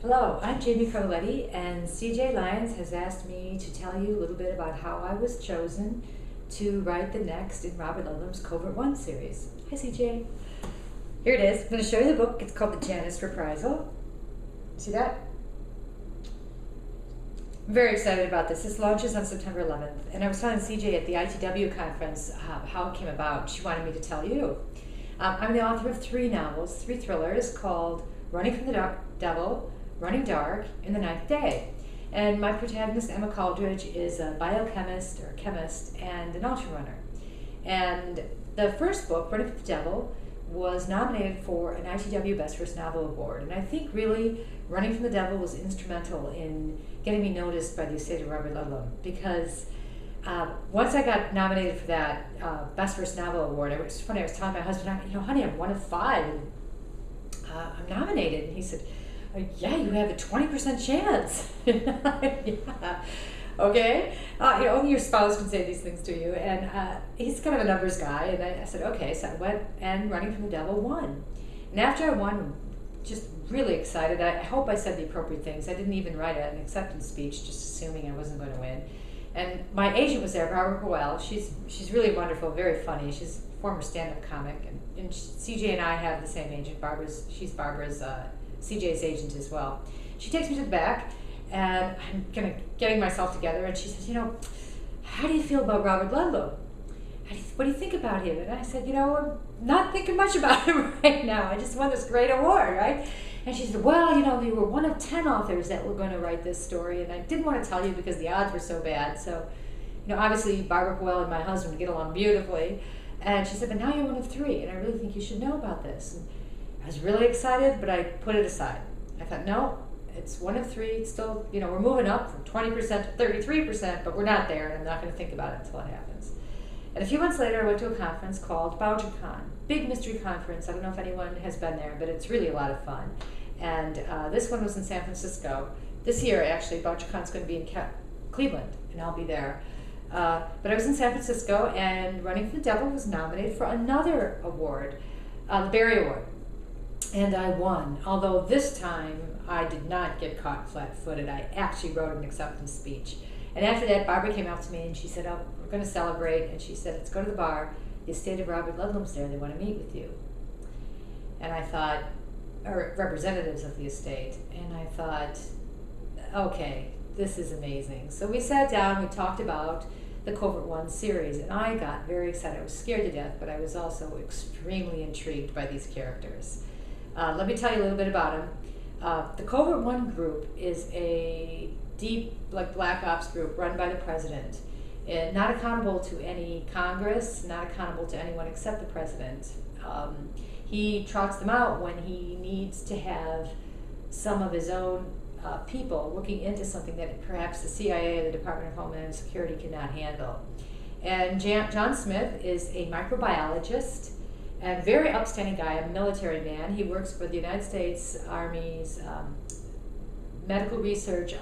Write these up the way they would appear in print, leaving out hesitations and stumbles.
Hello, I'm Jamie Freveletti, and CJ Lyons has asked me to tell you a little bit about how I was chosen to write the next in Robert Ludlum's Covert One series. Hi, CJ. Here it is. I'm going to show you the book. It's called the Janus Reprisal. See that? I'm very excited about this. This launches on September 11th, and I was telling CJ at the ITW conference how it came about. She wanted me to tell you. I'm the author of 3 novels, 3 thrillers called Running from the Devil, Running Dark, and The Ninth Day. And my protagonist, Emma Caldridge, is a biochemist or chemist and an ultra runner. And the first book, Running from the Devil, was nominated for an ITW Best First Novel Award. And I think really Running from the Devil was instrumental in getting me noticed by the estate of Robert Ludlum, because once I got nominated for that Best First Novel Award, it was funny, I was telling my husband, honey, I'm one of 5, and I'm nominated. And he said, yeah, you have a 20% chance. Yeah. Okay. Only your spouse can say these things to you. And he's kind of a numbers guy. And I said, okay. So I went, and Running from the Devil won. And after I won, just really excited. I hope I said the appropriate things. I didn't even write an acceptance speech, just assuming I wasn't going to win. And my agent was there, Barbara Powell. She's really wonderful, very funny. She's a former stand-up comic. And CJ and I have the same agent. She's Barbara's CJ's agent as well. She takes me to the back, and I'm kind of getting myself together, and she says, how do you feel about Robert Ludlum? What do you think about him? And I said, I'm not thinking much about him right now. I just won this great award, right? And she said, well, you were one of 10 authors that were going to write this story, and I didn't want to tell you because the odds were so bad. So, obviously Barbara Powell and my husband get along beautifully. And she said, but now you're one of 3, and I really think you should know about this. And I was really excited, but I put it aside. I thought, no, it's one of 3. It's still, we're moving up from 20% to 33%, but we're not there, and I'm not going to think about it until it happens. And a few months later, I went to a conference called BoucherCon, big mystery conference. I don't know if anyone has been there, but it's really a lot of fun. And this one was in San Francisco. This year, actually, BoucherCon's going to be in Cleveland, and I'll be there. But I was in San Francisco, and Running from the Devil was nominated for another award, the Barry Award. And I won, although this time I did not get caught flat-footed. I actually wrote an acceptance speech. And after that, Barbara came up to me and she said, we're going to celebrate. And she said, let's go to the bar. The estate of Robert Ludlum's there. They want to meet with you. And I thought, or representatives of the estate. And I thought, okay, this is amazing. So we sat down, we talked about the Covert One series, and I got very excited. I was scared to death, but I was also extremely intrigued by these characters. Let me tell you a little bit about them. The Covert One group is a deep, black ops group run by the president, and not accountable to any Congress, not accountable to anyone except the president. He trots them out when he needs to have some of his own people looking into something that perhaps the CIA or the Department of Homeland Security cannot handle. And John Smith is a microbiologist and very upstanding guy, a military man. He works for the United States Army's Medical Research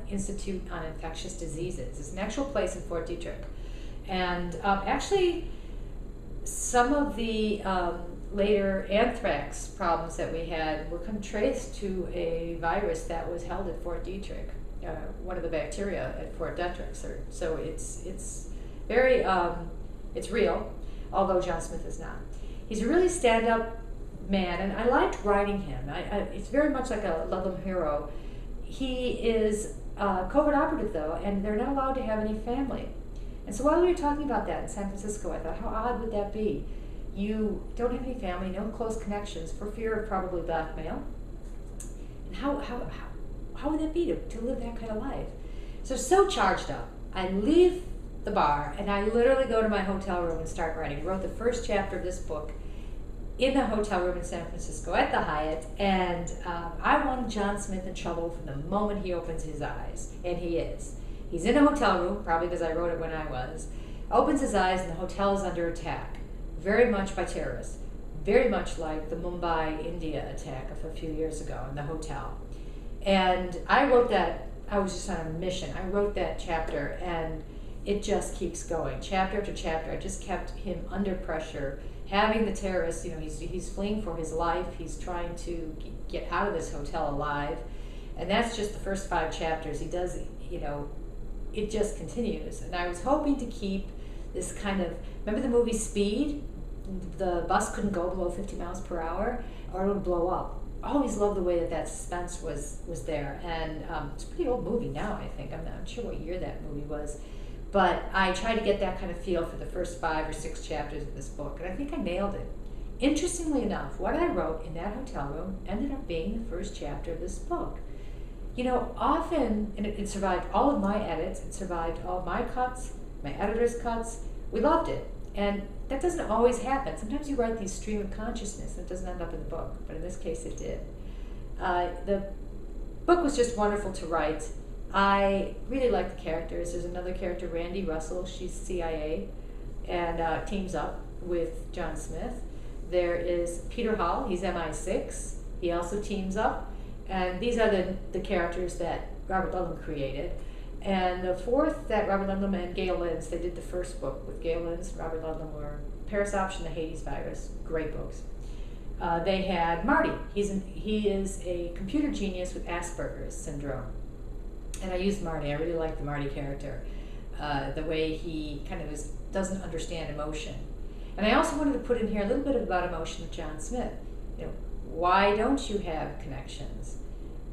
Institute on Infectious Diseases. It's an actual place in Fort Detrick. And actually, some of the later anthrax problems that we had were traced to a virus that was held at Fort Detrick, one of the bacteria at Fort Detrick. So it's very, it's real, although John Smith is not. He's a really stand-up man, and I liked writing him. It's very much like a Ludlum hero. He is a covert operative, though, and they're not allowed to have any family. And so while we were talking about that in San Francisco, I thought, how odd would that be? You don't have any family, no close connections, for fear of probably blackmail. And how would that be to live that kind of life? So charged up. I leave the bar, and I literally go to my hotel room and start writing. I wrote the first chapter of this book in the hotel room in San Francisco at the Hyatt, and I want John Smith in trouble from the moment he opens his eyes, and he is. He's in a hotel room, probably because I wrote it when I was, opens his eyes, and the hotel is under attack, very much by terrorists, very much like the Mumbai, India attack of a few years ago in the hotel. And I wrote that, I was just on a mission. I wrote that chapter, and it just keeps going, chapter after chapter. I just kept him under pressure, having the terrorists, he's fleeing for his life. He's trying to get out of this hotel alive. And that's just the first 5 chapters. He does, it just continues. And I was hoping to keep this kind of, remember the movie Speed? The bus couldn't go below 50 miles per hour or it would blow up. I always loved the way that suspense was there. And it's a pretty old movie now, I think. I'm not sure what year that movie was. But I tried to get that kind of feel for the first 5 or 6 chapters of this book. And I think I nailed it. Interestingly enough, what I wrote in that hotel room ended up being the first chapter of this book. Often, and it survived all of my edits, it survived all of my cuts, my editor's cuts. We loved it. And that doesn't always happen. Sometimes you write these stream of consciousness and it doesn't end up in the book, but in this case it did. The book was just wonderful to write. I really like the characters. There's another character, Randy Russell, she's CIA, and teams up with John Smith. There is Peter Hall, he's MI6, he also teams up. And these are the characters that Robert Ludlum created. And the fourth that Robert Ludlum and Gail Linz, they did the first book with Gail Linz, Robert Ludlum, were Paris Option, The Hades Virus, great books. They had Marty. He is a computer genius with Asperger's syndrome. And I used Marty. I really like the Marty character. The way he kind of doesn't understand emotion. And I also wanted to put in here a little bit about emotion with John Smith. Why don't you have connections?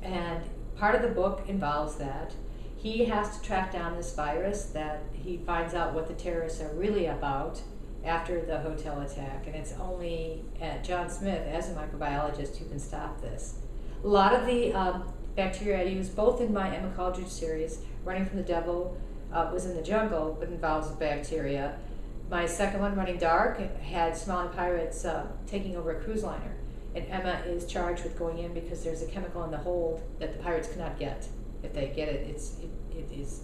And part of the book involves that. He has to track down this virus that he finds out what the terrorists are really about after the hotel attack. And it's only John Smith, as a microbiologist, who can stop this. A lot of the bacteria I use, both in my Emma Caldridge series, Running from the Devil was in the jungle, but involves bacteria. My second one, Running Dark, had Somali pirates taking over a cruise liner. And Emma is charged with going in because there's a chemical in the hold that the pirates cannot get. If they get it, it is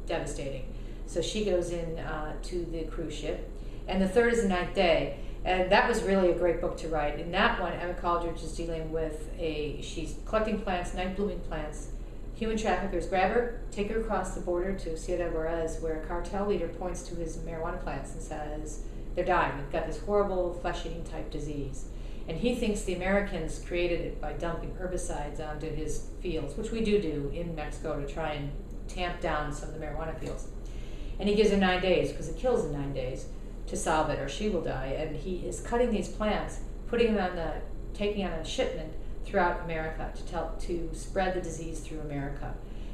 devastating. So she goes in to the cruise ship. And the third is The Ninth Day. And that was really a great book to write. In that one, Emma Caldridge is dealing with she's collecting plants, night blooming plants. Human traffickers grab her, take her across the border to Ciudad Juarez, where a cartel leader points to his marijuana plants and says, they're dying. They've got this horrible flesh-eating type disease. And he thinks the Americans created it by dumping herbicides onto his fields, which we do in Mexico to try and tamp down some of the marijuana fields. And he gives her 9 days, because it kills in 9 days, to solve it or she will die. And he is cutting these plants, taking on a shipment throughout America to spread the disease through America.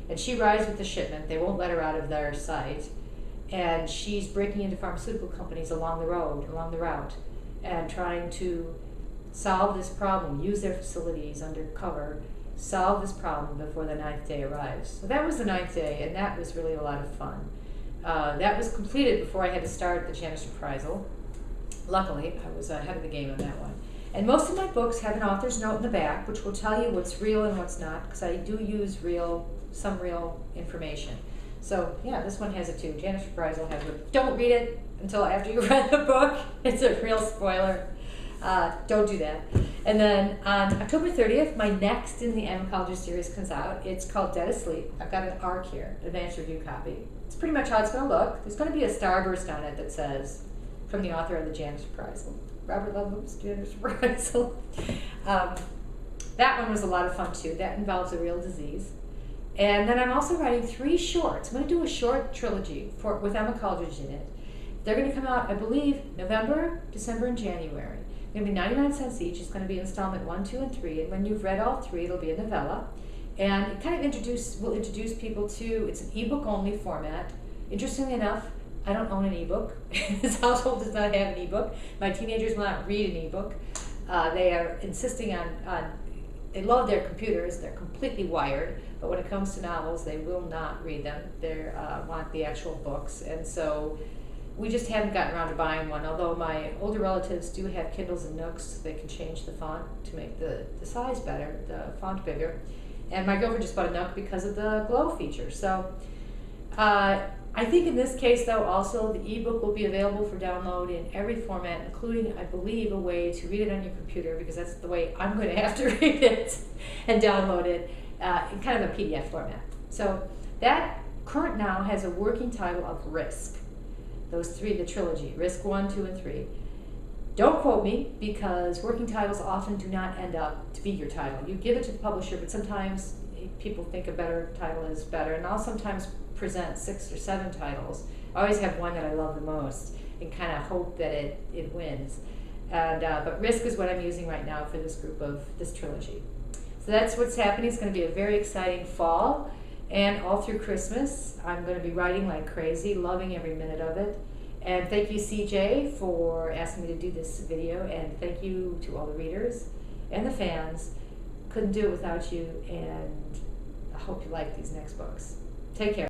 And she rides with the shipment. They won't let her out of their sight. And she's breaking into pharmaceutical companies along the route, and trying to solve this problem, use their facilities undercover, solve this problem before the 9th day arrives. So that was the 9th day, and that was really a lot of fun. That was completed before I had to start the Janus Reprisal. Luckily, I was ahead of the game on that one. And most of my books have an author's note in the back, which will tell you what's real and what's not, because I do use some real information. So yeah, this one has it too. Janus Reprisal has it. Don't read it until after you read the book. It's a real spoiler. Don't do that. And then on October 30th, my next in the Emma Caldridge series comes out. It's called Dead Asleep. I've got an ARC here, advanced review copy. It's pretty much how it's going to look. There's going to be a starburst on it that says, from the author of the Janus Reprisal, Robert Ludlum's Janus Reprisal. That one was a lot of fun too. That involves a real disease. And then I'm also writing 3 shorts. I'm going to do a short trilogy with Emma Caldridge in it. They're going to come out, I believe, November, December, and January. They're going to be 99 cents each. It's going to be installment 1, 2, and 3. And when you've read all 3, it'll be a novella. And it kind of will introduce people to, it's an ebook only format. Interestingly enough, I don't own an ebook. This household does not have an ebook. My teenagers will not read an ebook. They are insisting on, they love their computers. They're completely wired. But when it comes to novels, they will not read them. They want the actual books. And so we just haven't gotten around to buying one, although my older relatives do have Kindles and Nooks. So they can change the font to make the size better, the font bigger. And my girlfriend just bought a Nook because of the glow feature. So I think in this case, though, also the ebook will be available for download in every format, including, I believe, a way to read it on your computer, because that's the way I'm going to have to read it and download it in kind of a PDF format. So that current now has a working title of Risk. Those 3, the trilogy, Risk 1, 2, and 3. Don't quote me, because working titles often do not end up to be your title. You give it to the publisher, but sometimes people think a better title is better, and I'll sometimes present 6 or 7 titles. I always have one that I love the most and kind of hope that it wins. And but Risk is what I'm using right now for this this trilogy. So that's what's happening. It's going to be a very exciting fall, and all through Christmas I'm going to be writing like crazy, loving every minute of it. And thank you, CJ, for asking me to do this video, and thank you to all the readers and the fans. Couldn't do it without you, and I hope you like these next books. Take care.